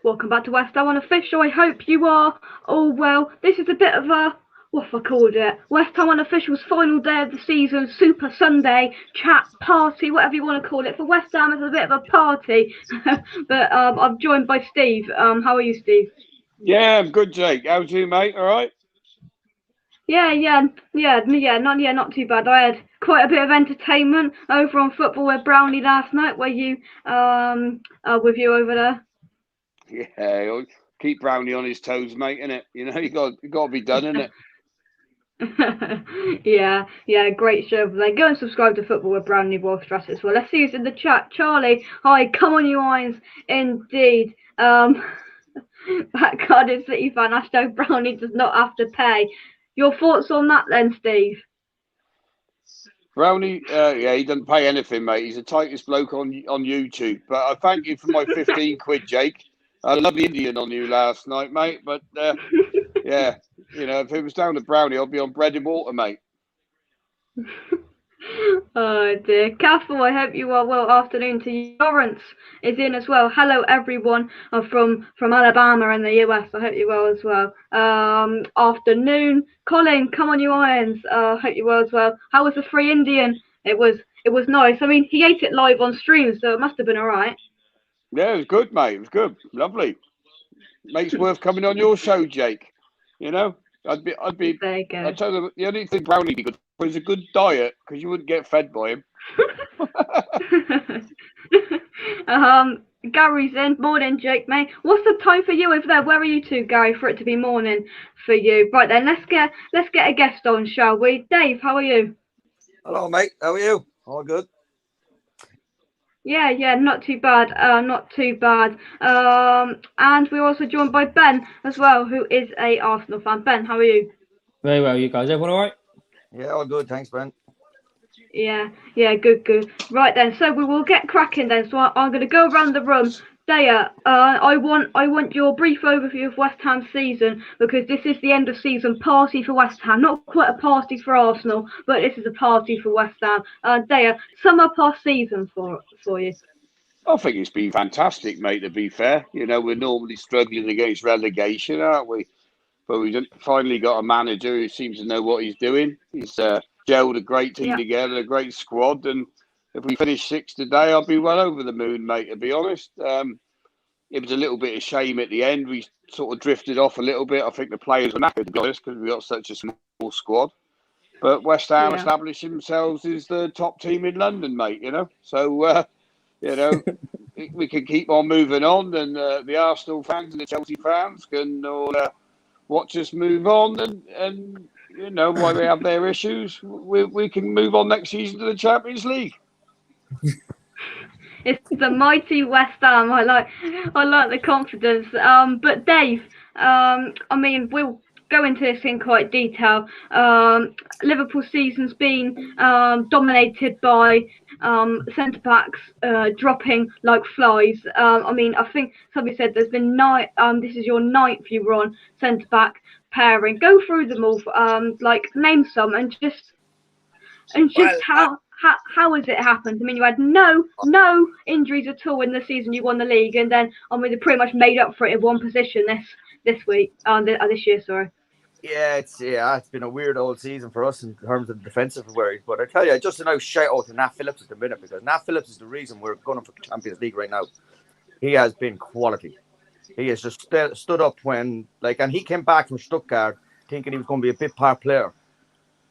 Welcome back to West Ham Unofficial. I hope you are all well. This is a bit of a, what have I called it? West Ham Unofficial's final day of the season, Super Sunday chat party, whatever you want to call it. For West Ham, it's a bit of a party. But I'm joined by Steve. How are you, Steve? Yeah, I'm good, Jake. How's you, mate? All right? Not too bad. I had quite a bit of entertainment over on Football with Brownie last night. Were you with you over there? Yeah, keep Brownie on his toes, mate, innit? You got to be done, innit? Yeah, great show over there. Go and subscribe to Football with Brownie Wolfstrass as well. Let's see who's in the chat. Charlie, hi, come on, you irons. Indeed. That Cardiff City fan, hashtag Brownie does not have to pay. Your thoughts on that then, Steve? Brownie, yeah, he doesn't pay anything, mate. He's the tightest bloke on YouTube. But I thank you for my 15 quid, Jake. I love the Indian on you last night, mate. But yeah, if it was down to Brownie, I'd be on bread and water, mate. Oh dear. Castle, I hope you are well. Afternoon to you. Lawrence is in as well. Hello everyone from Alabama in the US. I hope you're well as well. Afternoon. Colin, come on you irons. Hope you're well as well. How was the free Indian? It was nice. I mean, he ate it live on stream, so it must have been alright. Yeah, it was good, mate. It was good. Lovely. Makes worth coming on your show, Jake. I'd be. There you go. I'd tell them the only thing Brownie be good for is a good diet because you wouldn't get fed by him. Gary's in. Morning, Jake, mate. What's the time for you over there? Where are you two, Gary, for it to be morning for you? Right then, let's get a guest on, shall we? Dave, how are you? Hello, mate. How are you? All good. Yeah, not too bad. Not too bad. And we're also joined by Ben as well, who is a Arsenal fan. Ben, how are you? Very well, you guys. Everyone all right? Yeah, all good. Thanks, Ben. Yeah, good. Right then, so we will get cracking then. So I'm going to go around the room. Daya, I want your brief overview of West Ham's season because this is the end of season party for West Ham. Not quite a party for Arsenal, but this is a party for West Ham. Daya, sum up our season for you. I think it's been fantastic, mate, to be fair. We're normally struggling against relegation, aren't we? But we finally got a manager who seems to know what he's doing. He's gelled a great team together, a great squad. And if we finish sixth today, I'll be well over the moon, mate, to be honest. It was a little bit of shame at the end. We sort of drifted off a little bit. I think the players were knackered, to be honest, because we got such a small squad. But West Ham established themselves as the top team in London, mate, So, we can keep on moving on, and the Arsenal fans and the Chelsea fans can all watch us move on, and while they have their issues, we can move on next season to the Champions League. It's the mighty West Ham. I like the confidence. But Dave, I mean, we'll go into this in quite detail. Liverpool season's been dominated by centre backs dropping like flies. I mean, I think somebody said there's been nine. This is your ninth you were on centre back pairing. Go through them all. Name some and just how has it happened? I mean, you had no injuries at all in the season you won the league, and then they pretty much made up for it in one position this year. Sorry. Yeah, it's been a weird old season for us in terms of defensive worries. But I tell you, just a nice shout out to Nat Phillips at the minute, because Nat Phillips is the reason we're going for the Champions League right now. He has been quality. He has just stood up when, and he came back from Stuttgart thinking he was going to be a bit part player,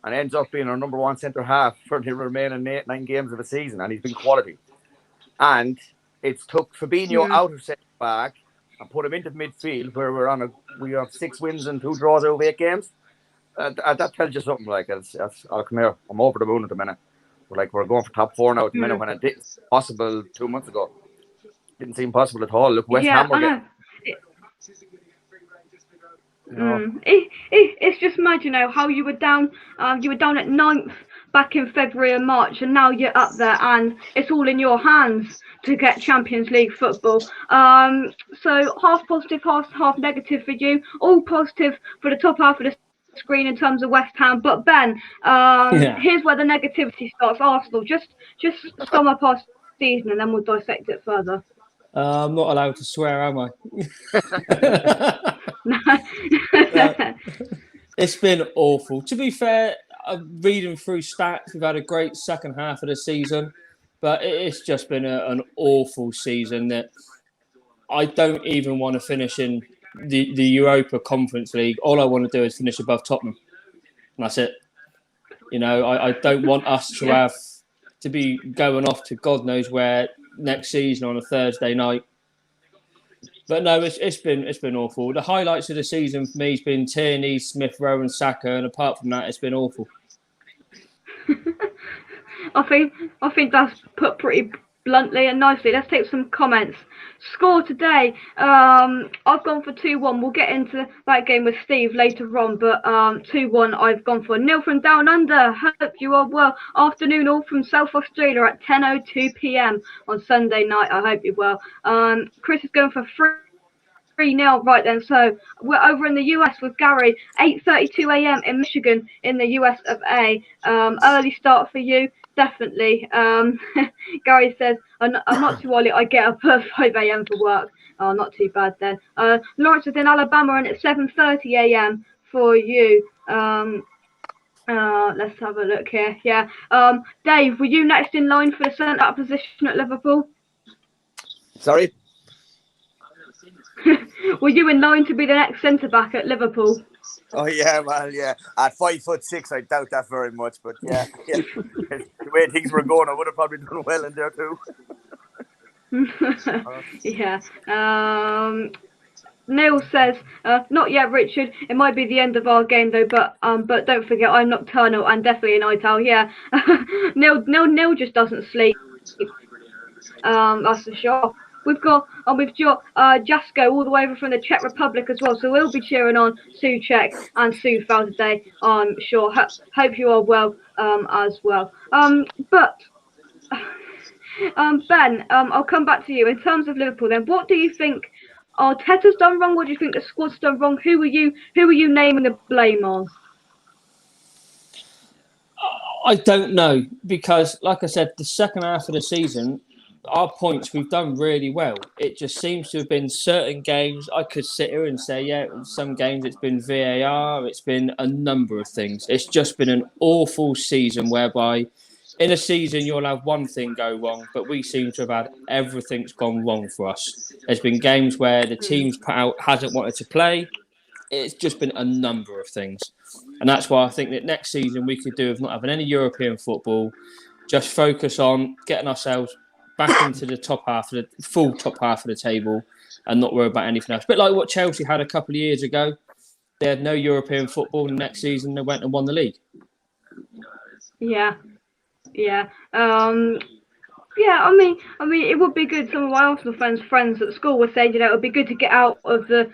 and ends up being our number one centre half for the remaining 9 games of the season, and he's been quality. And it's took Fabinho out of centre back and put him into midfield, where we have 6 wins and 2 draws over 8 games. That tells you something. Come here, I'm over the moon at the minute. We're going for top 4 now at the minute, when it didn't seem possible 2 months ago. Didn't seem possible at all. Look, West Ham were getting. It's just mad, how you were down at 9th back in February and March, and now you're up there, and it's all in your hands to get Champions League football. So half positive, half negative for you. All positive for the top half of the screen in terms of West Ham. But Ben, here's where the negativity starts. Arsenal, just sum up our season, and then we'll dissect it further. I'm not allowed to swear, am I? It's been awful. To be fair, I'm reading through stats. We've had a great second half of the season, but it's just been an awful season that I don't even want to finish in the Europa Conference League. All I want to do is finish above Tottenham. And that's it. You know, I don't want us to have to be going off to God knows where next season on a Thursday night. But no, it's been awful. The highlights of the season for me has been Tierney, Smith Rowe, and Saka, and apart from that, it's been awful. I think that's put pretty bluntly and nicely. Let's take some comments. Score today. I've gone for 2-1. We'll get into that game with Steve later on, but 2-1 I've gone for. Neil from Down Under. Hope you are well. Afternoon all from South Australia at 10:02 p.m. on Sunday night. I hope you're well. Chris is going for 3-0 right then. So we're over in the US with Gary. 8:32 a.m. in Michigan in the US of A. Early start for you. Definitely. Gary says, I'm not too early. I get up at 5 a.m. for work. Oh, not too bad then. Lawrence is in Alabama and it's 7:30 a.m. for you. Let's have a look here. Yeah. Dave, were you next in line for the centre position at Liverpool? Sorry? Were you in line to be the next centre back at Liverpool? Oh yeah, well, yeah. At 5'6", I doubt that very much, but yeah. The way things were going, I would have probably done well in there too. Yeah. Neil says, not yet, Richard. It might be the end of our game though, but don't forget, I'm nocturnal and definitely a night owl. Yeah. Neil just doesn't sleep. That's for sure. We've got Jasko all the way over from the Czech Republic as well, so we'll be cheering on Souček and Soufal today, I'm sure. Hope you are well as well. But Ben, I'll come back to you. In terms of Liverpool then, what do you think Arteta's done wrong? What do you think the squad's done wrong? Who are you naming the blame on? I don't know, because like I said, the second half of the season, our points, we've done really well. It just seems to have been certain games. I could sit here and say, yeah, some games it's been VAR, it's been a number of things. It's just been an awful season whereby in a season you'll have one thing go wrong, but we seem to have had everything's gone wrong for us. There's been games where the team's put out hasn't wanted to play. It's just been a number of things. And that's why I think that next season we could do with not having any European football, just focus on getting ourselves back into the top half of the full top half of the table and not worry about anything else. But like what Chelsea had a couple of years ago, they had no European football, and next season they went and won the league. Yeah. Yeah, I mean, it would be good. Some of my Arsenal friends at school were saying, it would be good to get out of the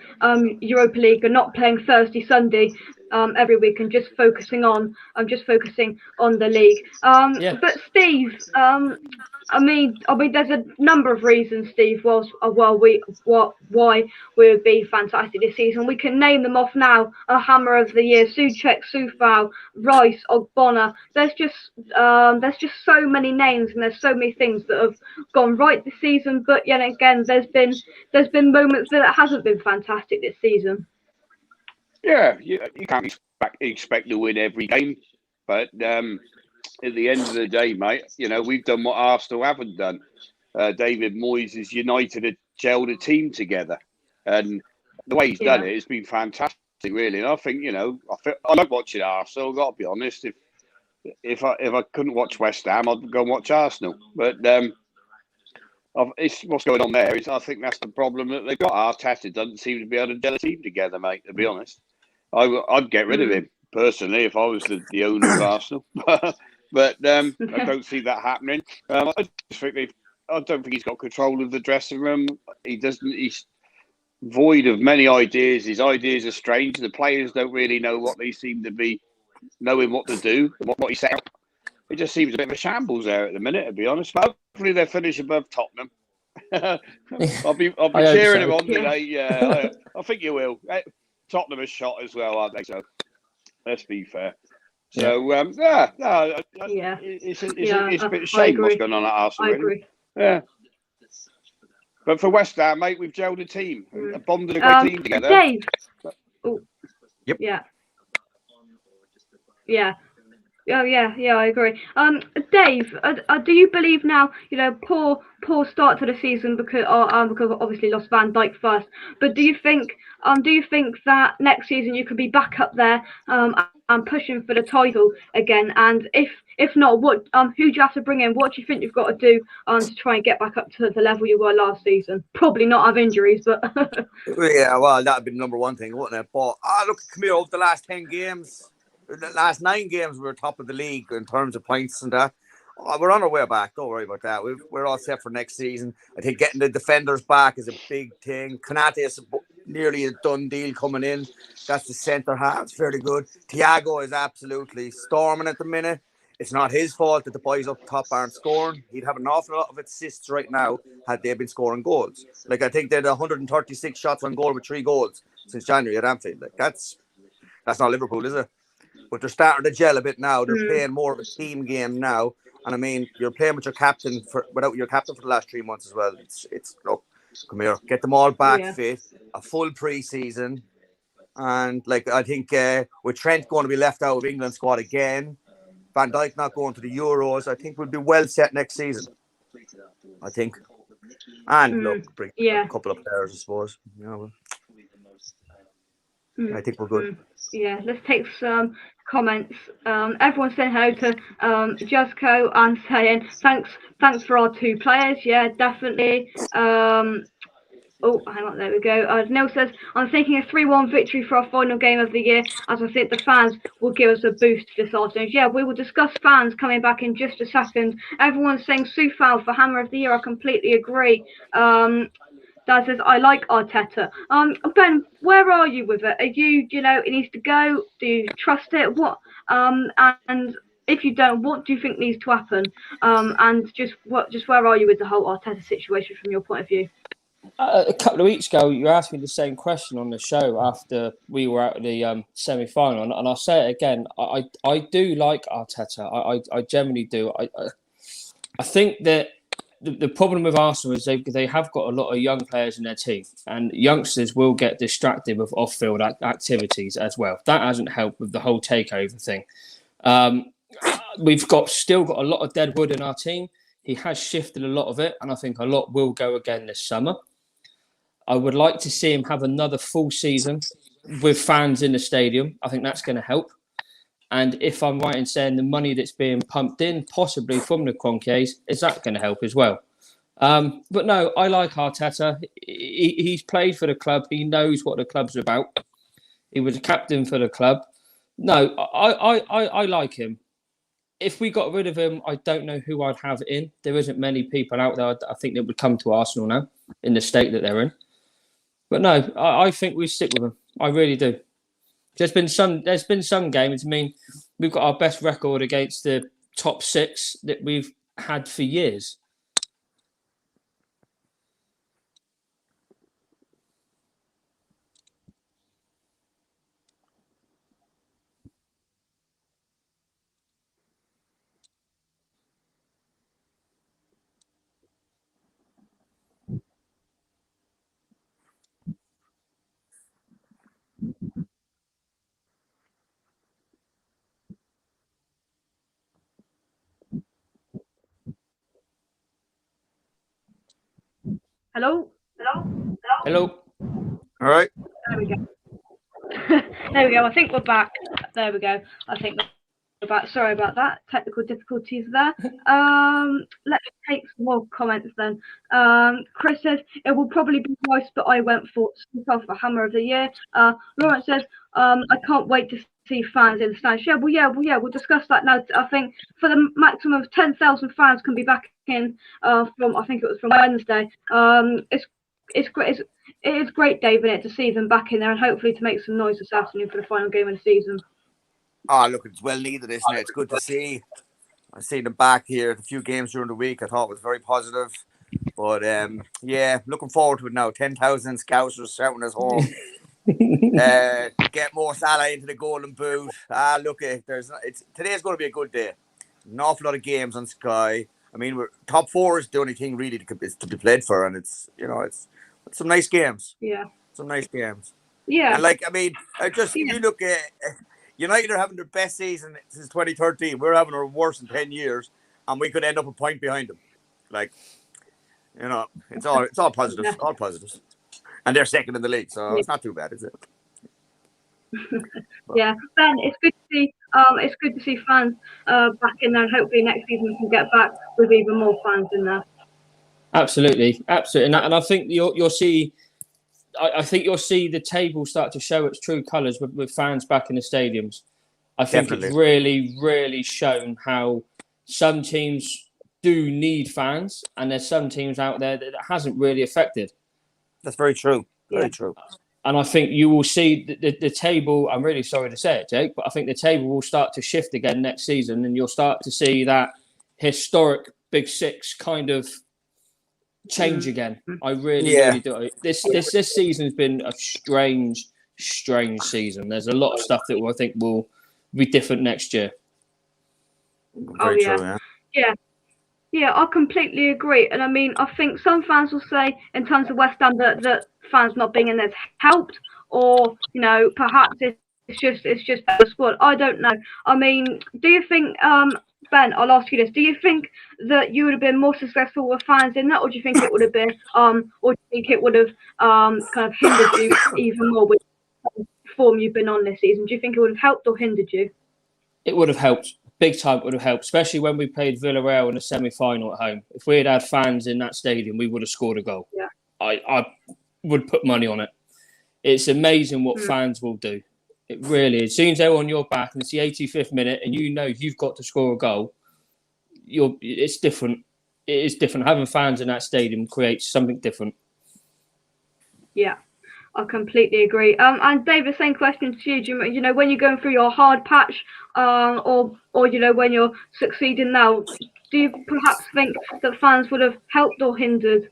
Europa League and not playing Thursday, Sunday every week, and just focusing on the league. But Steve, I mean, there's a number of reasons, Steve, why we would be fantastic this season. We can name them off now. A hammer of the year: Souček, Soufal, Rice, Ogbonna. There's just so many names, and there's so many things that have gone right this season. But yet again, there's been moments that it hasn't been fantastic this season. Yeah, you can't expect to win every game, but at the end of the day, mate, we've done what Arsenal haven't done. David Moyes has united and gelled a team together, and the way he's done it has been fantastic, really. And I think, I like watching Arsenal. I've got to be honest. If I couldn't watch West Ham, I'd go and watch Arsenal. But it's what's going on there. I think that's the problem that they've got. Arteta doesn't seem to be able to gel a team together, mate. To be honest, I'd get rid of him personally if I was the owner of Arsenal. But I don't see that happening. I don't think he's got control of the dressing room. He doesn't. He's void of many ideas. His ideas are strange. The players don't really know what they seem to be knowing what to do and what he set up. It just seems a bit of a shambles there at the minute, to be honest. But hopefully they'll finish above Tottenham. I'll be cheering him on today. Yeah, I think you will. Tottenham is shot as well, aren't they? So let's be fair. So it's a bit of a shame what's going on at Arsenal. I agree. Yeah, But for West Ham, mate, we've gelled a team, bonded a great team together. Dave. Oh, Yep. Yeah. Yeah. Oh yeah, I agree. Dave, do you believe now? Poor start to the season because obviously lost Van Dijk first. But do you think that next season you could be back up there and pushing for the title again? And if not, what who do you have to bring in? What do you think you've got to do to try and get back up to the level you were last season? Probably not have injuries, but Yeah, well, that'd be the number one thing, wouldn't it? But look, come here, over the last 10 games, the last 9 games, we were top of the league in terms of points and that. We're on our way back. Don't worry about that. We're all set for next season. I think getting the defenders back is a big thing. Kanate is nearly a done deal coming in. That's the centre half. It's very good. Thiago is absolutely storming at the minute. It's not his fault that the boys up top aren't scoring. He'd have an awful lot of assists right now had they been scoring goals. Like, I think they had 136 shots on goal with 3 goals since January at Anfield. Like, that's not Liverpool, is it? But they're starting to gel a bit now. They're playing more of a team game now. And I mean, you're playing with your captain without your captain for the last 3 months as well. It's look, come here, get them all back fit, a full pre-season, and like I think with Trent going to be left out of England squad again, Van Dijk not going to the Euros, I think we'll be well set next season. I think, and look, bring a couple of players, I suppose. I think we're good. Yeah, let's take some comments. Everyone's saying hello to Jazco and saying thanks for our 2 players. Yeah, definitely. Oh, hang on, there we go. Neil says, I'm thinking a 3-1 victory for our final game of the year, as I think the fans will give us a boost this afternoon. Yeah, we will discuss fans coming back in just a second. Everyone's saying Soufal for Hammer of the Year. I completely agree. Dad says, I like Arteta. Ben, where are you with it? Are you, it needs to go? Do you trust it? What? And if you don't, what do you think needs to happen? And just where are you with the whole Arteta situation from your point of view? A couple of weeks ago, you asked me the same question on the show after we were out of the semi-final, and I'll say it again. I do like Arteta. I generally do. I think that the problem with Arsenal is they have got a lot of young players in their team, and youngsters will get distracted with off-field activities as well. That hasn't helped with the whole takeover thing. We've still got a lot of dead wood in our team. He has shifted a lot of it, and I think a lot will go again this summer. I would like to see him have another full season with fans in the stadium. I think that's going to help. And if I'm right in saying the money that's being pumped in, possibly from the Kroenkes, is that going to help as well? But no, I like Arteta. He's played for the club. He knows what the club's about. He was a captain for the club. No, I like him. If we got rid of him, I don't know who I'd have in. There isn't many people out there I think that would come to Arsenal now in the state that they're in. But no, I think we stick with him. I really do. There's been some games. I mean, we've got our best record against the top 6 that we've had for years. Hello? Hello. All right. There we go. There we go. I think we're back. There we go. I think we're back. Sorry about that. Technical difficulties there. Let's take some more comments then. Chris says, it will probably be twice, but I went for Hammer of the Year. Lawrence says, I can't wait to see fans in the stands. Yeah, we'll discuss that now. I think for the maximum of 10,000 fans can be back in from, I think it was from Wednesday. It's great. It is great, David, to see them back in there and hopefully to make some noise this afternoon for the final game of the season. Oh, look, it's well needed, isn't it? It's good to see. I see them back here. A few games during the week I thought was very positive. But yeah, looking forward to it now. 10,000 Scousers shouting us home. Get more Salah into the Golden Boot. Look, today's going to be a good day. An awful lot of games on Sky. I mean, we're top 4 is the only thing really is to be played for, and it's some nice games. Yeah. Some nice games. Yeah. And like, I mean, if you look at United are having their best season since 2013. We're having our worst in 10 years, and we could end up a point behind them. Like, it's all positives, all positives. And they're second in the league, so it's not too bad, is it? Yeah, Ben, it's good to see fans back in there, and hopefully next season we can get back with even more fans in there. Absolutely, and I think you'll see. I think you'll see the table start to show its true colours with fans back in the stadiums. I think It's really, really shown how some teams do need fans, and there's some teams out there that it hasn't really affected. That's very true. Very true. And I think you will see the table. I'm really sorry to say it, Jake, but I think the table will start to shift again next season, and you'll start to see that historic Big Six kind of change again. I really do. This season's been a strange season. There's a lot of stuff that I think will be different next year. Very true, yeah, I completely agree. And I mean, I think some fans will say, in terms of West Ham, that fans not being in there's helped, or perhaps it's just the squad. I don't know. I mean, do you think, Ben, I'll ask you this: do you think that you would have been more successful with fans in that, or do you think it would have been, or do you think it would have kind of hindered you even more with the form you've been on this season? Do you think it would have helped or hindered you? It would have helped. Big time. It would have helped, especially when we played Villarreal in the semi-final at home. If we had fans in that stadium, we would have scored a goal. Yeah. I would put money on it. It's amazing what fans will do. It really is. As soon as they're on your back and it's the 85th minute and you've got to score a goal, it's different. It is different. Having fans in that stadium creates something different. Yeah. I completely agree. And David, same question to you. Do you know when you're going through your hard patch, or when you're succeeding now, do you perhaps think that fans would have helped or hindered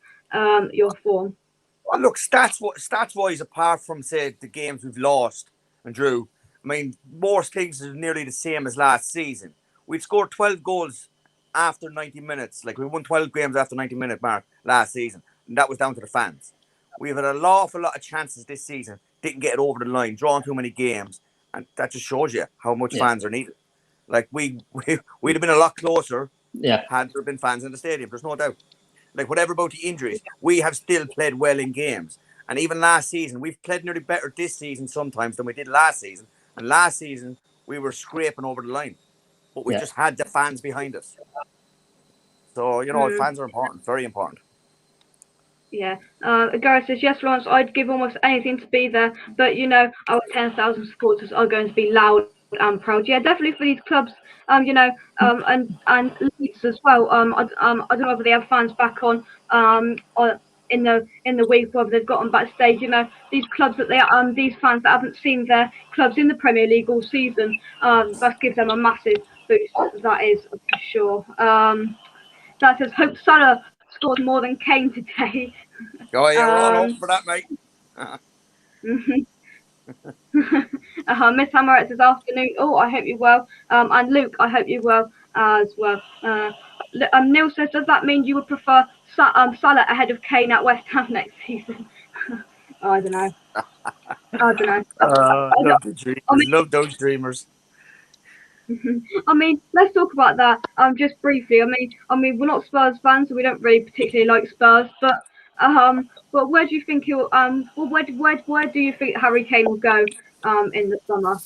your form? Well, look, stats-wise, apart from say the games we've lost and drew, I mean, most things are nearly the same as last season. We've scored 12 goals after 90 minutes. Like, we won 12 games after 90-minute mark last season, and that was down to the fans. We've had an awful lot of chances this season, didn't get it over the line, drawn too many games, and that just shows you how much fans are needed. Like, we'd have been a lot closer had there been fans in the stadium, there's no doubt. Like, whatever about the injuries, we have still played well in games. And even last season, we've played nearly better this season sometimes than we did last season. And last season, we were scraping over the line. But we just had the fans behind us. So, fans are important, very important. Yeah. Gareth says, yes, Lawrence, I'd give almost anything to be there. But, our 10,000 supporters are going to be loud and proud. Yeah, definitely for these clubs, and Leeds as well. I don't know whether they have fans back on in the week, whether they've got them backstage. These clubs these fans that haven't seen their clubs in the Premier League all season, that gives them a massive boost. That is for sure. That says, hope Salah scored more than Kane today. Oh, yeah, we're all up for that, mate. Miss Hammer this afternoon. Oh, I hope you're well. And Luke, I hope you're well as well. Neil says, does that mean you would prefer Salah ahead of Kane at West Ham next season? I don't know. Love those dreamers. I mean, let's talk about that just briefly. I mean, we're not Spurs fans, so we don't really particularly like Spurs. But where do you think he'll where do you think Harry Kane will go in the summer?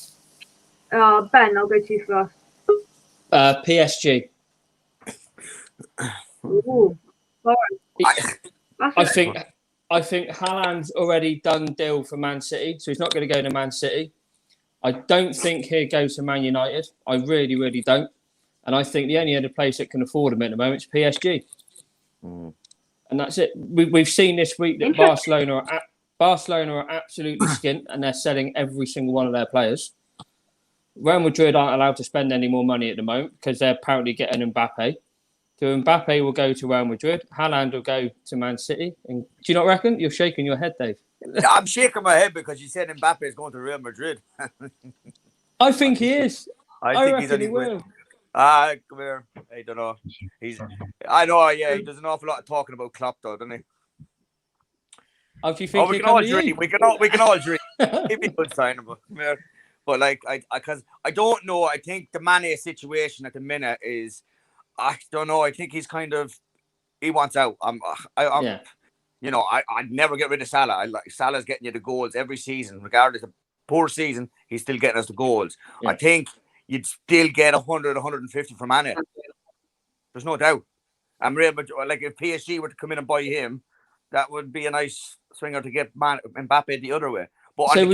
Ben, I'll go to you first. PSG. Ooh, I think Haaland's already done deal for Man City, so he's not going to go to Man City. I don't think he'll go to Man United. I really, really don't. And I think the only other place that can afford him at the moment is PSG. And that's it. We've seen this week that Barcelona are absolutely skint, and they're selling every single one of their players. Real Madrid aren't allowed to spend any more money at the moment because they're apparently getting Mbappe. So Mbappe will go to Real Madrid. Haaland will go to Man City. And do you not reckon? You're shaking your head, Dave. I'm shaking my head because you said Mbappe is going to Real Madrid. I think he is. I think reckon he will. Come here. I don't know. I know. Yeah, he does an awful lot of talking about Klopp, though, doesn't he? How do you think we he'll can all come to dream. you? We can all dream. He'd be a good signing, but come here. But like, because I don't know. I think the Mane situation at the minute is, I don't know. I think he's kind of, he wants out. Yeah. You know, I'd never get rid of Salah. Salah's getting you the goals every season, regardless of poor season. He's still getting us the goals. Yeah. I think you'd still get 100, 150 from Mane. There's no doubt. And Real Madrid, like if PSG were to come in and buy him, that would be a nice swinger to get Mbappe the other way. But on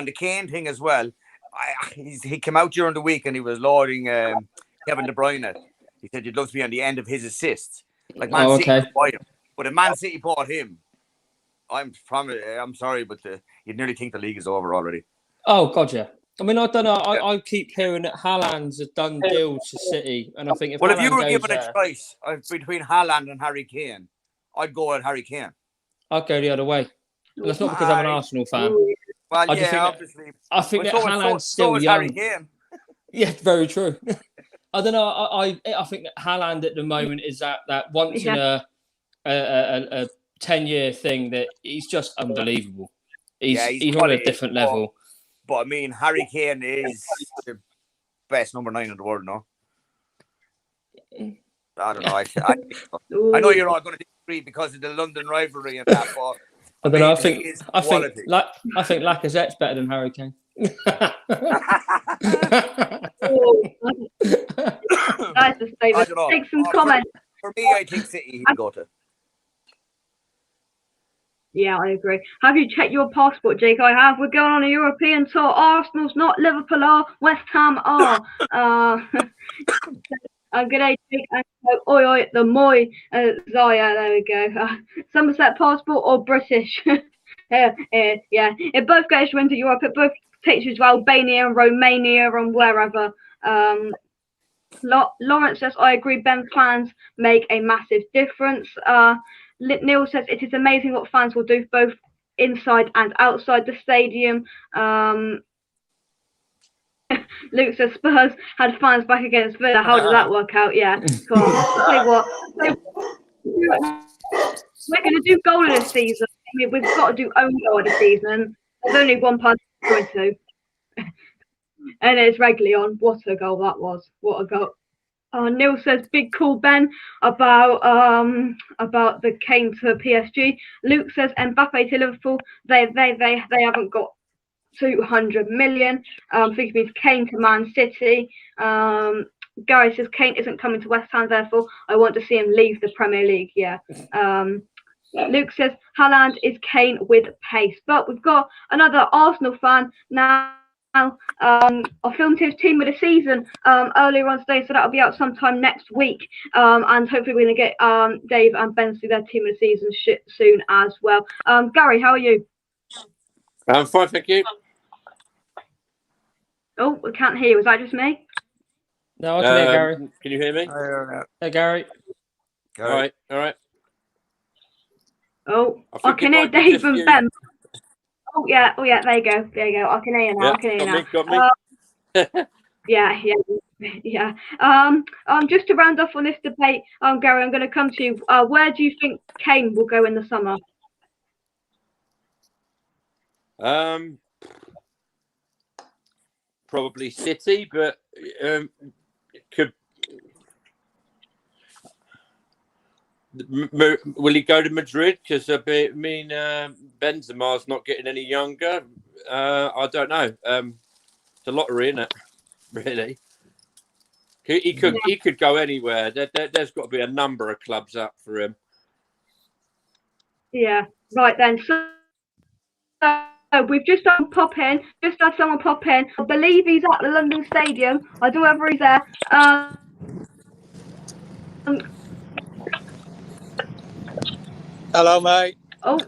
the Kane thing as well, he came out during the week and he was lauding Kevin De Bruyne. He said you'd love to be on the end of his assists, like Man City would buy him. But if Man City bought him, I'm sorry, but you'd nearly think the league is over already. Oh God, yeah. I mean, I don't know. I keep hearing that Haaland's a done deal to City, and I think if you were given a choice between Haaland and Harry Kane, I'd go with Harry Kane. I'd go the other way. And that's not because I'm an Arsenal fan. Well, obviously. I think that Haaland's still young. Harry Kane. Yeah, very true. I don't know. I think that Haaland at the moment is that once in a 10-year thing that he's just unbelievable. He's on a different level. But I mean, Harry Kane is the best number 9 in the world, no? I don't know. I know you're all going to disagree because of the London rivalry and that, but I don't know. I think Lacazette's better than Harry Kane. Nice to say. Take some comments. For me, I think City he'd go to. Yeah, I agree. Have you checked your passport, Jake? I have. We're going on a European tour. Arsenal's not, Liverpool are, West Ham are. Good day, Jake. Oi, the Moy. Zaya, there we go. Somerset passport or British? Yeah. It both goes you into Europe. It both takes you to Albania and Romania and wherever. Lawrence says, I agree, Ben's plans make a massive difference. Neil says, it is amazing what fans will do both inside and outside the stadium. Luke says, Spurs had fans back against Villa. How did that work out? Yeah. Cool. I'll tell you what. We're going to do goal of the season. I mean, we've got to do own goal of the season. There's only one person going to. And it's Reguilón. What a goal that was. What a goal. Neil says, big call, Ben, about the Kane to PSG. Luke says, Mbappe to Liverpool. They haven't got 200 million. Think means Kane to Man City. Gary says, Kane isn't coming to West Ham, therefore I want to see him leave the Premier League. Yeah. Luke says, Haaland is Kane with pace. But we've got another Arsenal fan now. I filmed his team of the season earlier on today, so that'll be out sometime next week. And hopefully we're going to get Dave and Ben to their team of the season soon as well. Gary, how are you? I'm fine, thank you. Oh, I can't hear you. Was that just me? No, I can hear Gary. Can you hear me? Hey, Gary. All right. Oh, I can hear Dave and Ben. Oh yeah, there you go. I can hear you now. Got me. Yeah. Just to round off on this debate, Gary, I'm going to come to you. Where do you think Kane will go in the summer? Probably City, but could. Will he go to Madrid? Because Benzema's not getting any younger. I don't know. It's a lottery, isn't it? Really, he could go anywhere. There's got to be a number of clubs up for him. Yeah, right then. So we've just had someone pop in. I believe he's at the London Stadium. I don't know whether he's there. Hello, mate. Oh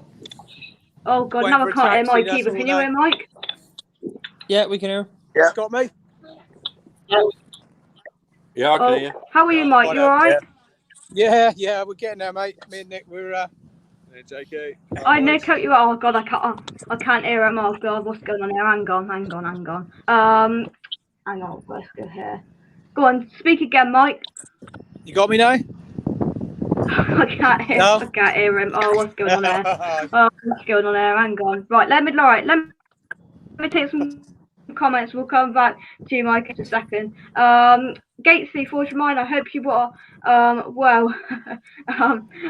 God, now I can't hear Mike either. Can you hear Mike? Yeah, we can hear. Yeah, got me. Yeah, I can hear. How are you, Mike? You all right? Yeah, we're getting there, mate. Me and Nick, we're. JK. Hi, Nick. Hope you are. Oh God, I can't hear him. Oh God, what's going on here? Hang on. Hang on. Let's go here. Go on, speak again, Mike. You got me now? I can't hear. No? I can't hear him. Oh, what's going on there? What's going on there? Hang on. Right, let me take some comments. We'll come back to you, Mike, in a second. Gatesy, Forge Mine, I hope you are well.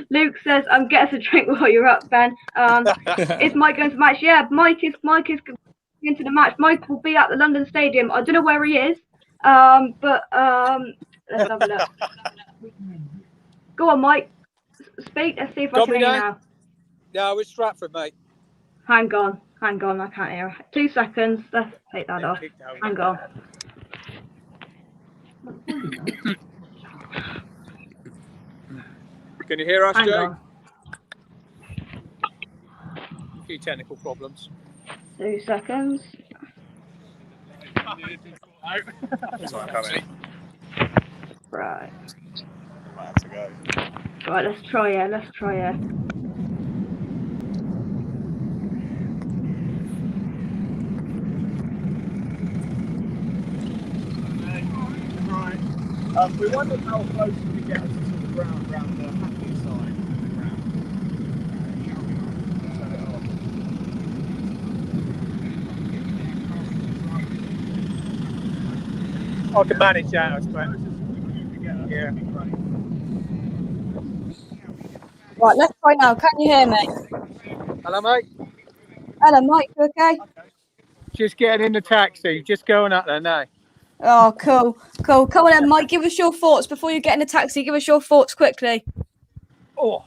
Luke says, get us a drink while you're up, Ben. Is Mike going to the match? Yeah, Mike is going into the match. Mike will be at the London Stadium. I don't know where he is, but let's have a look. Go on, Mike. Speak. Let's see if I Got can me hear you now? now. No, we're Stratford, mate. Hang on, I can't hear. 2 seconds. Let's take that off. Hang on. Can you hear us, Hang Jay? on. A few technical problems. 2 seconds. Right. Right, let's try it. We wondered how close we could get to the ground around the Hackney side of the ground. I can manage that, I suppose. Yeah. Right, let's try now. Can you hear me? Hello, mate. Hello, Mike. You okay? Just getting in the taxi. Just going up there now. Oh, cool. Come on then, Mike. Give us your thoughts before you get in the taxi. Give us your thoughts quickly. Oh.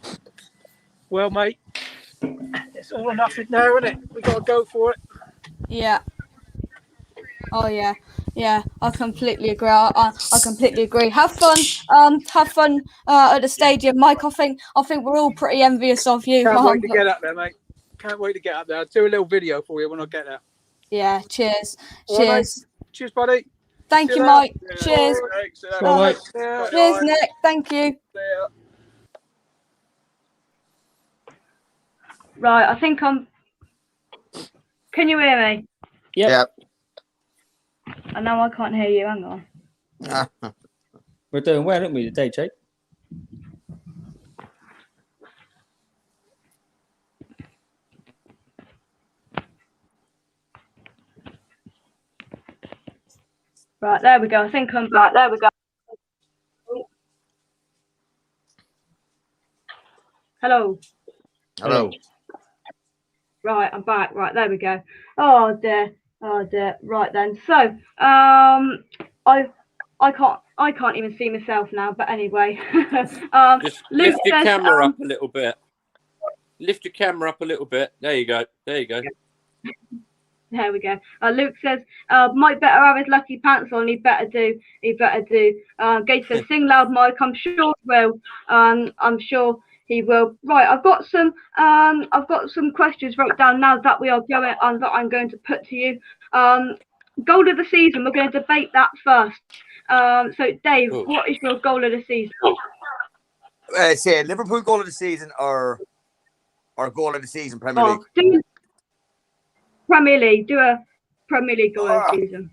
Well, mate, it's all or nothing now, isn't it? We got to go for it. Yeah. Oh yeah. I completely agree. I completely agree. Have fun. At the stadium, Mike. I think we're all pretty envious of you. Can't wait to get up there, mate. Can't wait to get up there. I'll do a little video for you when I get there. Yeah. Cheers. All right, Cheers. mate. Cheers, buddy. Thank See you, later. Mike. Yeah. Cheers. All right. Bye, Cheers, Nick. Thank you. Right, I think I'm. Can you hear me? Yep. I know I can't hear you. Hang on. We're doing well, aren't we, today, Jake? Right, there we go. I think I'm back. There we go. Hello. Right, I'm back. Right, there we go. Oh dear. Right then. So, I can't even see myself now. But anyway, Just Luke lift your says, camera up a little bit. Lift your camera up a little bit. There you go. There we go. Luke says, Mike better have his lucky pants on. He better do. Gage says, sing loud, Mike. I'm sure he will. I'm sure he will. Right. I've got some questions wrote down now that we are going on that I'm going to put to you. Goal of the season. We're going to debate that first. So Dave, what is your goal of the season? Say Liverpool goal of the season or goal of the season Premier League. Premier League. Do a Premier League goal of the season.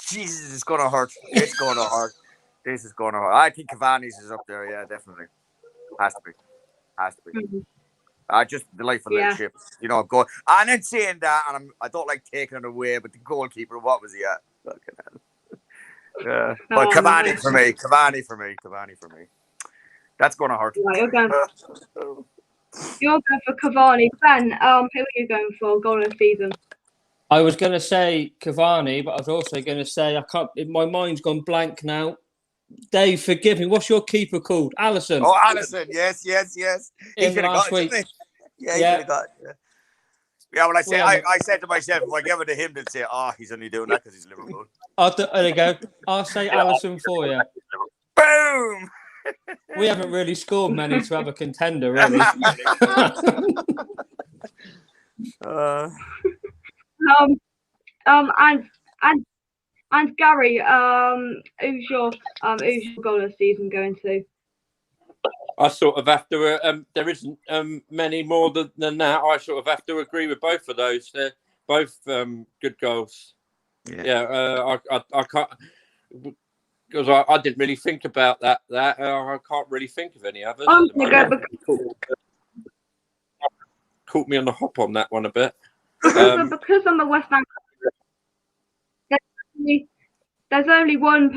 Jesus, it's gonna hurt. This is gonna hurt. I think Cavani's is up there. Yeah, definitely. Has to be. Mm-hmm. Just delightful little ship. You know, go. And then saying that, and I don't like taking it away, but the goalkeeper, what was he at? Fucking hell. But Cavani for me. Cavani for me. That's gonna hurt. Right, you're going for Cavani. Ben, who are you going for? Goal of the season. I was going to say Cavani, but I was also going to say I can't. My mind's gone blank now. Dave, forgive me. What's your keeper called? Alisson. Oh, Alisson. Yes. He should have got it, shouldn't he? Yeah, he should have got it. Yeah, well, I said to myself, if I give it to him, they'd say, he's only doing that because he's Liverpool. There you go. I'll say Alisson for you. Boom! We haven't really scored many to have a contender, really. And Gary, who's your goal of the season going to? I sort of have to. There isn't many more than that. I sort of have to agree with both of those. They're both good goals. Yeah. I can't. because I didn't really think about that. I can't really think of any others. I'm At the gonna go moment. Caught me on the hop on that one a bit. because I'm a West Ham. There's only one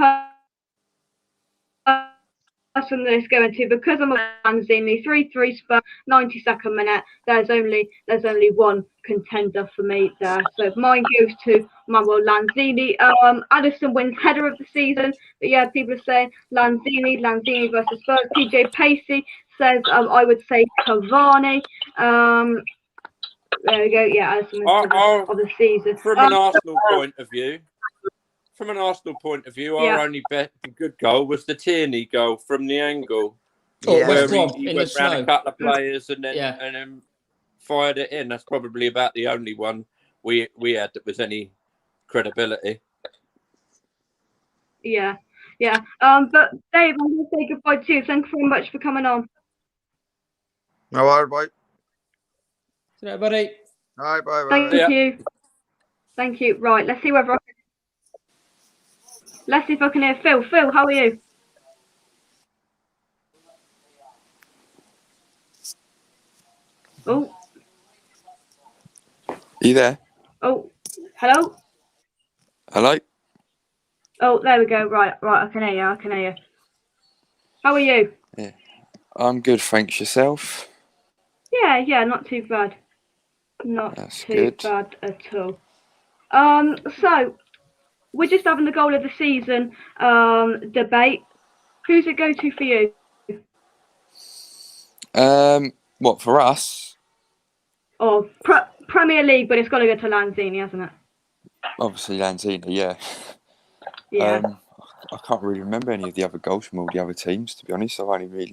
person that is going to, because I'm a Lanzini, 3-3 Spurs, 92nd minute. There's only one contender for me there. So mine goes to Manuel Lanzini. Addison wins header of the season. But yeah, people are saying Lanzini versus Spurs. PJ Pacey says I would say Cavani. There we go. Yeah, Addison wins header of the season. From an Arsenal point of view. Our only good goal was the Tierney goal from the angle, where he went round a couple of players and then fired it in. That's probably about the only one we had that was any credibility. Yeah. But Dave, I'm going to say goodbye to you. Thanks very much for coming on. No worries, bye. See you, buddy. Bye. Thank you. Right, let's see if I can hear Phil. Phil, how are you? Oh. Are you there? Oh, hello? Hello? Oh, there we go. Right, I can hear you. How are you? Yeah. I'm good, thanks. Yourself? Yeah, not too bad. That's good. Bad at all. So we're just having the goal of the season debate. Who's it go to for you? What, for us? Oh, Premier League, but it's got to go to Lanzini, hasn't it? Obviously Lanzini, yeah. Yeah. I can't really remember any of the other goals from all the other teams, to be honest. I've only really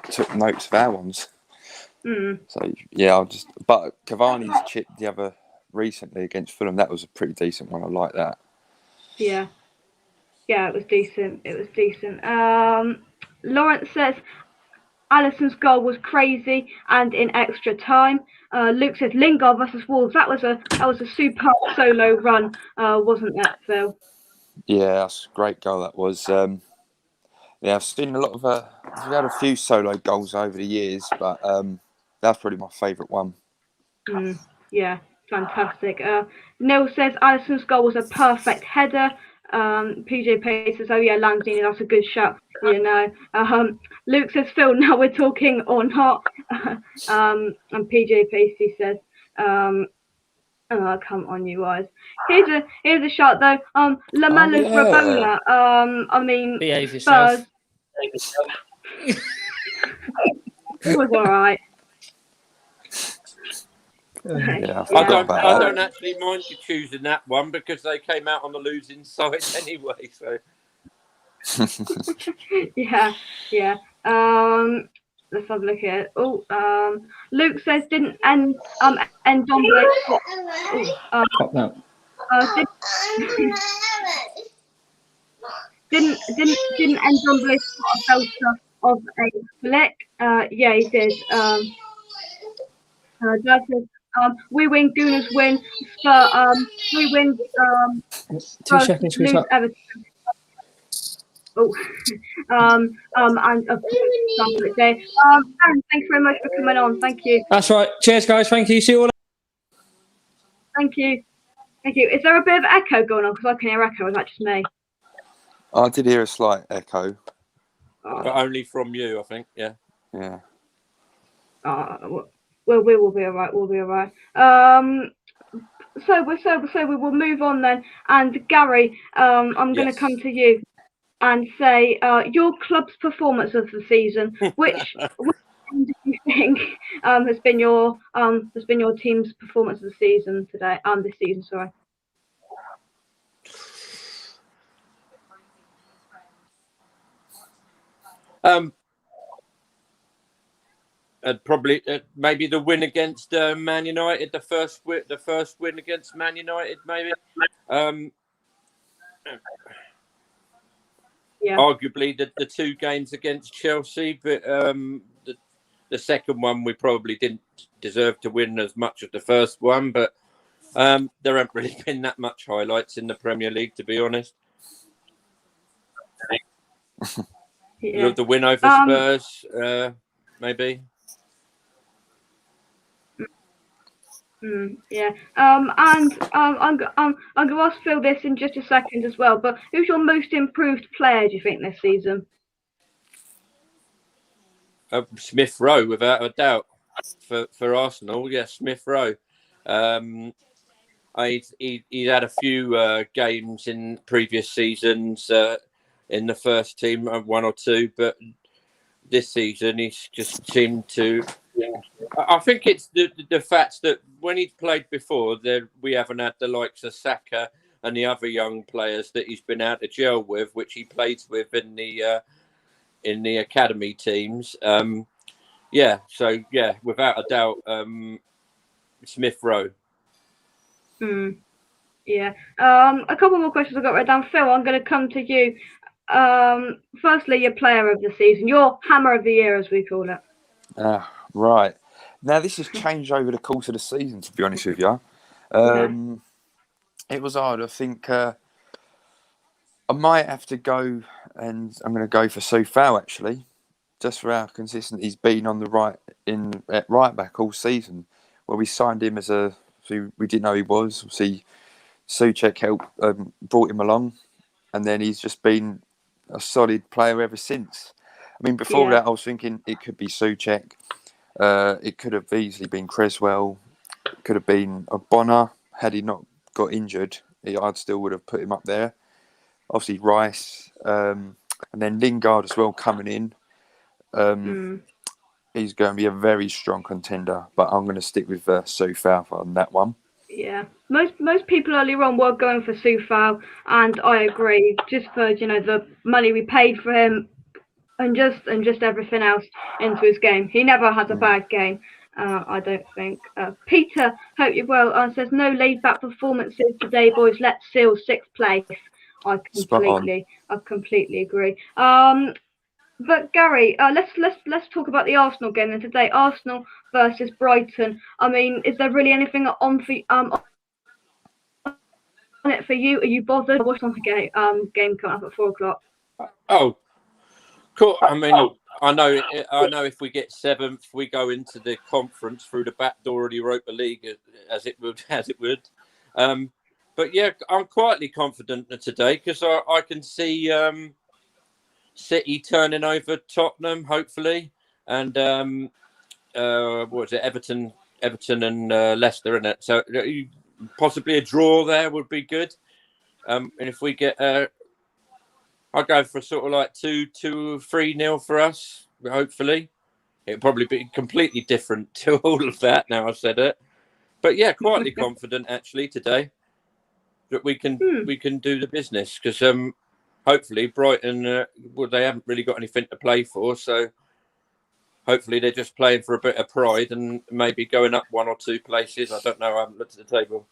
took notes of our ones. So yeah, but Cavani's chipped the other recently against Fulham. That was a pretty decent one. I like that. Yeah, it was decent. Lawrence says Alisson's goal was crazy and in extra time. Luke says Lingard versus Wolves. That was a superb solo run, wasn't that, Phil? Yeah, that's a great goal. That was. Yeah, I've seen a lot of. We've had a few solo goals over the years, but that's probably my favourite one. Yeah, fantastic. Neil says Alisson's goal was a perfect header. PJ Pace says, oh yeah, Lanzini, that's a good shot. You know. Luke says, Phil, now we're talking or not. And PJ Pacey says, oh, come on, you guys. Here's a shot though. Lamella's Rabola. I mean, behave Spurs. yourself. It was all right. Yeah, I don't actually mind you choosing that one because they came out on the losing side anyway. So. Yeah. Let's have a look at it. Oh, Luke says didn't Ndombele didn't Ndombele spot a belter of a flick? Yeah, he did. Dad says, we win, Gooners win. We win. 2 seconds, lose Everton. Oh, and of course, Aaron, thanks very much for coming on. Thank you. That's right. Cheers, guys. Thank you. See you all. Thank you. Is there a bit of echo going on? Because I can hear echo. Is that just me? I did hear a slight echo. But only from you, I think. Yeah. Yeah. Well, we will be all right. So we will move on then. And Gary, I'm going to come to you and say your club's performance of the season. Which do you think has been your team's performance of the season today? This season, sorry. Probably maybe the win against Man United, the first win against Man United, maybe. Yeah. Arguably the 2 games against Chelsea, but the second one we probably didn't deserve to win as much as the first one. But there haven't really been that much highlights in the Premier League, to be honest. Yeah. The win over Spurs, maybe. Yeah. And I'm going to ask Phil this in just a second as well. But who's your most improved player, do you think, this season? Smith Rowe, without a doubt, for Arsenal. Yeah, Smith Rowe. He'd had a few games in previous seasons in the first team, one or two, but this season he's just seemed to. I think it's the fact that when he's played before, we haven't had the likes of Saka and the other young players that he's been out to gel with, which he plays with in the academy teams. So without a doubt, Smith Rowe. Yeah. A couple more questions I've got right down. Phil, I'm going to come to you. Firstly, your player of the season, your hammer of the year, as we call it. Right. Now, this has changed over the course of the season, to be honest with you. It was hard. I think I might have to go, and I'm going to go for Soufal, actually, just for how consistent he's been on the at right back all season. Well, we signed him so we didn't know he was. Obviously, Souček brought him along, and then he's just been a solid player ever since. I mean, before that, I was thinking it could be Souček. It could have easily been Creswell. It could have been a Bonner. Had he not got injured, I still would have put him up there. Obviously, Rice. And then Lingard as well coming in. He's going to be a very strong contender, but I'm going to stick with Soufal on that one. Yeah, most people earlier on were going for Soufal, and I agree. Just for the money we paid for him, and just everything else into his game. He never has a bad game, I don't think. Peter, hope you're well. Says no laid back performances today, boys. Let's seal 6th place. I completely agree. But Gary, let's talk about the Arsenal game then today. Arsenal versus Brighton. I mean, is there really anything on it for you? Are you bothered? What's on the game coming up at 4:00? Oh, cool. I mean, I know if we get 7th, we go into the conference through the back door of the Europa League, as it would. But yeah, I'm quietly confident today because I can see City turning over Tottenham, hopefully, and what is it, Everton and Leicester, isn't it? So possibly a draw there would be good. And if we get, I'll go for sort of like 2-3-0 for us. Hopefully, it'll probably be completely different to all of that. Now I've said it, but yeah, quietly confident actually today that we can do the business because hopefully Brighton, they haven't really got anything to play for, so hopefully they're just playing for a bit of pride and maybe going up 1 or 2 places. I don't know. I haven't looked at the table.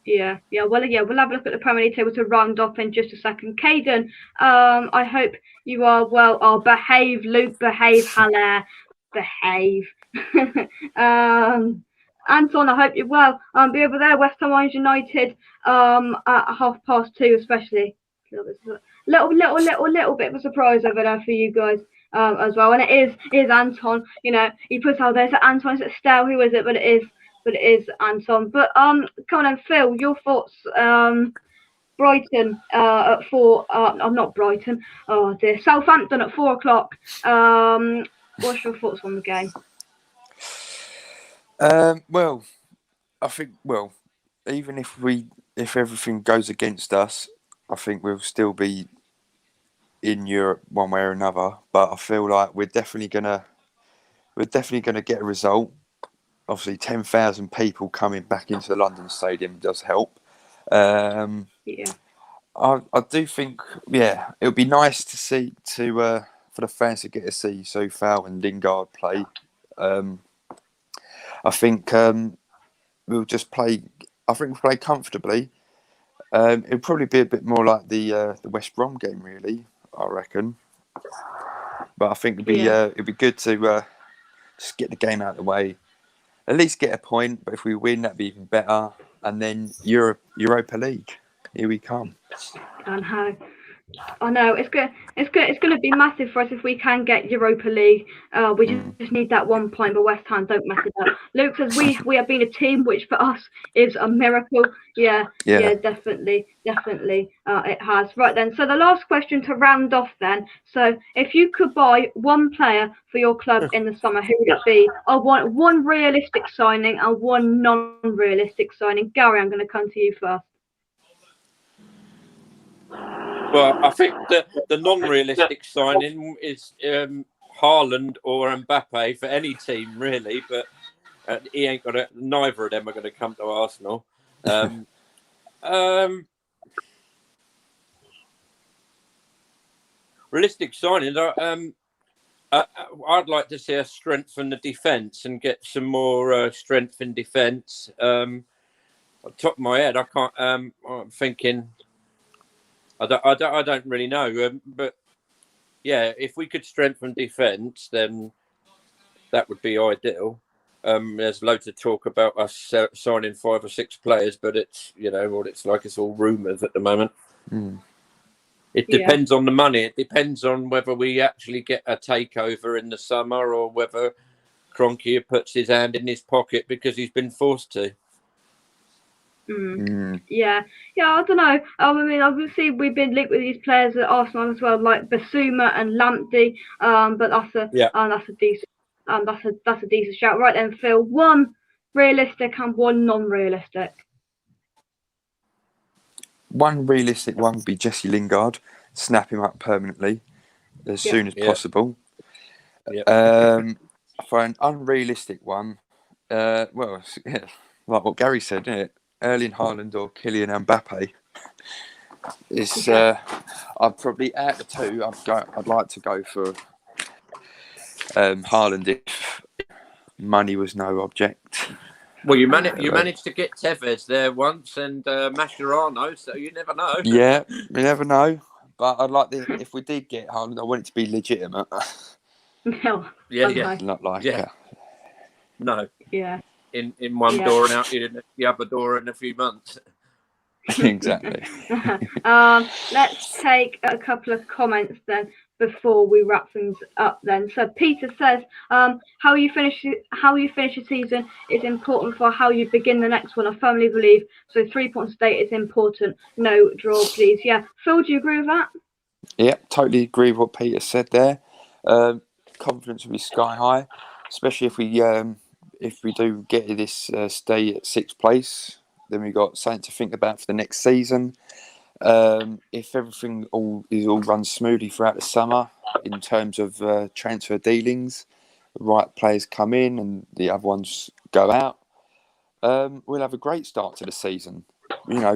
Yeah. Well, we'll have a look at the Premier League table to round off in just a second. Caden, I hope you are well. Oh, behave, Luke. Behave, Haller. Behave. Anton, I hope you're well. Be over there, West Ham United. At 2:30, especially. Little bit of a surprise over there for you guys. As well, and it is Anton. He puts out there. So Anton, is it Stell? Who is it? But it is Anton. But come on, Phil, your thoughts. Brighton at 4. I'm not Brighton. Oh dear, Southampton at 4:00. What's your thoughts on the game? Well, I think even if everything goes against us, I think we'll still be in Europe one way or another. But I feel like we're definitely gonna get a result. Obviously, 10,000 people coming back into the London Stadium does help. I do think, it would be nice to see for the fans to get to see Soufal and Lingard play. I think we'll just play. I think we'll play comfortably. It'll probably be a bit more like the West Brom game, really. I reckon. But I think it'd be good to just get the game out of the way. At least get a point, but if we win, that'd be even better. And then Europa League, here we come. I know. I know it's going to be massive for us if we can get Europa League. We just need that 1 point, but West Ham don't mess it up. Luke says we have been a team, which for us is a miracle. Yeah, definitely, it has. Right then, so the last question to round off then. So if you could buy one player for your club in the summer, who would it be? I want one realistic signing and one non-realistic signing. Gary, I'm going to come to you first. Well, I think the non-realistic signing is Haaland or Mbappe for any team, really. But he ain't got it. Neither of them are going to come to Arsenal. Realistic signing. I'd like to see us strengthen the defence and get some more strength in defence. On top of my head, I can't. I'm thinking. I don't really know, but yeah, if we could strengthen defence, then that would be ideal. There's loads of talk about us signing 5 or 6 players, but it's what it's like. It's all rumours at the moment. It depends on the money. It depends on whether we actually get a takeover in the summer or whether Kroenke puts his hand in his pocket because he's been forced to. Yeah, I don't know. I mean, obviously we've been linked with these players at Arsenal as well, like Basuma and Lamptey. But that's a decent shout. Right then, Phil. One realistic and one non-realistic. One realistic one would be Jesse Lingard. Snap him up permanently as soon as possible. For an unrealistic one, like what Gary said, isn't it? Erling Haaland or Kylian Mbappe. It's I'd probably out of the two. I'd like to go for Haaland if money was no object. Well, you managed to get Tevez there once and Mascherano, so you never know. Yeah, you never know. But I'd like if we did get Haaland, I want it to be legitimate. No. Not like no. Yeah. In one door and out in the other door in a few months. Exactly. Let's take a couple of comments then before we wrap things up then. So Peter says, how you finish a season is important for how you begin the next one. I firmly believe so. 3 points a day is important. No draw, please. Yeah. Phil, do you agree with that? Yeah, totally agree with what Peter said there. Confidence will be sky high, especially if we do get this stay at 6th place. Then we got something to think about for the next season. If everything all runs smoothly throughout the summer in terms of transfer dealings, the right players come in and the other ones go out, we'll have a great start to the season.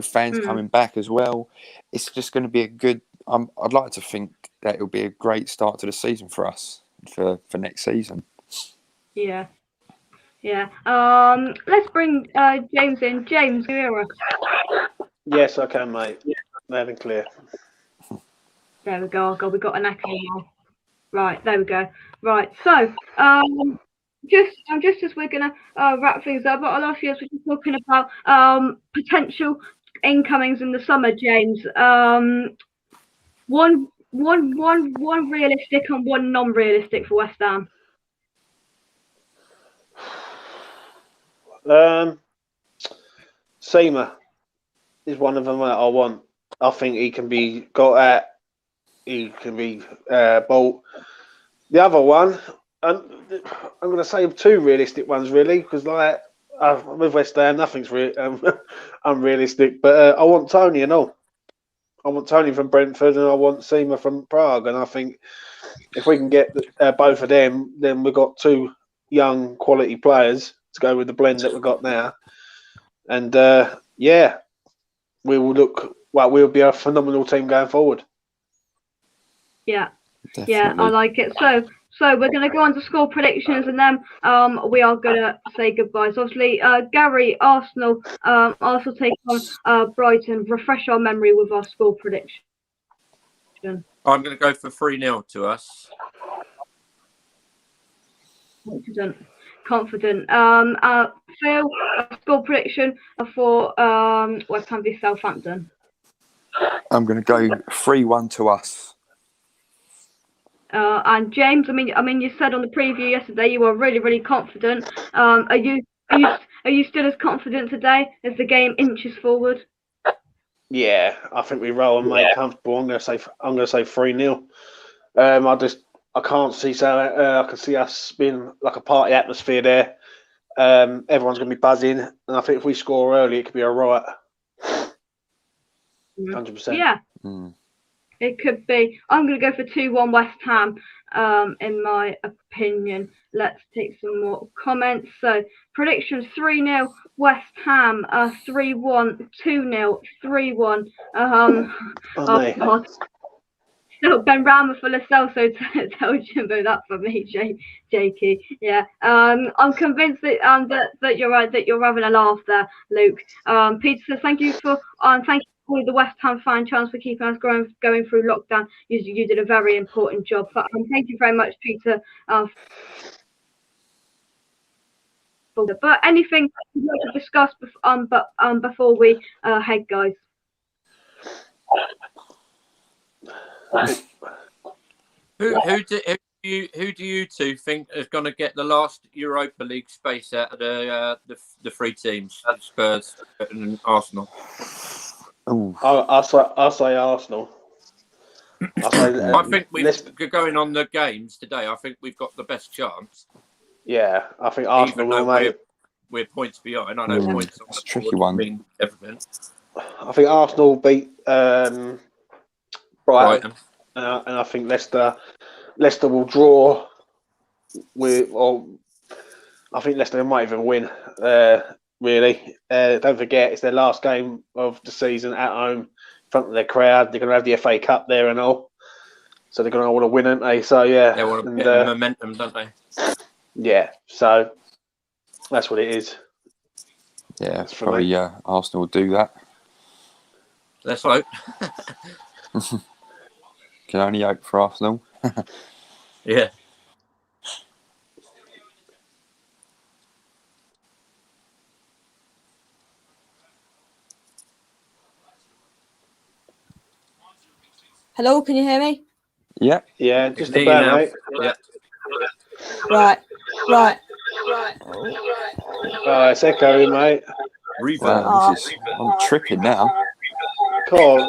Fans coming back as well. It's just going to be a good. I'd like to think that it'll be a great start to the season for us for next season. Yeah. Let's bring James in. James, can you hear us? Yes, I can, mate. Loud and clear. There we go. Oh God, we got an echo now. Right, there we go. Right, so just as we're gonna wrap things up, but last year we're talking about potential incomings in the summer. James, one realistic and one non-realistic for West Ham. Seamer is one of them that I want. I think he can be got at. He can be bought. The other one, and I'm going to say 2 realistic ones really, because with West Ham, nothing's unrealistic. But I want Tony and all. I want Tony from Brentford and I want Seamer from Prague. And I think if we can get both of them, then we've got 2 young quality players to go with the blend that we've got now. And we will look. Well, we'll be a phenomenal team going forward. Yeah, Definitely. Yeah, I like it. So we're going to go on to score predictions, and then we are going to say goodbye. So obviously, Gary, Arsenal take on Brighton. Refresh our memory with our score prediction. I'm going to go for 3-0 to us. Confident. Phil, score prediction for West Ham v Southampton. I'm going to go 3-1 to us. And James, I mean, you said on the preview yesterday you were really, really confident. Are you still as confident today as the game inches forward? Yeah, I think we roll and make comfortable. I'm gonna say 3-0. I can't see I can see us being like a party atmosphere there. Everyone's gonna be buzzing, and I think if we score early, it could be all right. 100%. Yeah. It could be. I'm going to go for 2-1 West Ham, in my opinion. Let's take some more comments. So, predictions 3-0 West Ham, 3-1, 2-0, 3-1. So Ben Rama for Celso tell Jimbo that for me, Jakey. Yeah. I'm convinced that you're right, that you're having a laugh there, Luke. Peter says thank you for the West Ham fan chance for keeping us going through lockdown. You did a very important job. Thank you very much, Peter. But anything you'd like to discuss before we head, guys? Who do you two think is going to get the last Europa League space out of the three teams, Spurs and Arsenal? I'll say Arsenal. I think we're going on the games today. I think we've got the best chance. Yeah, I think Arsenal will make. We're points behind. I know points. It's a tricky one. Mean everything. I think Arsenal will beat Brighton. And I think Leicester will draw I think Leicester might even win. Really, don't forget it's their last game of the season at home in front of their crowd. They're going to have the FA Cup there and all, so they're going to want to win, aren't they? So yeah, they want a bit of momentum, don't they? Yeah, so that's what it is. Yeah, probably Arsenal will do that. Let's hope. Can only hope for Arsenal. Yeah. Hello, can you hear me? Yeah. Yeah, just about, mate. Yeah. Right. It's echoing, mate. Wow, I'm tripping now. Cool.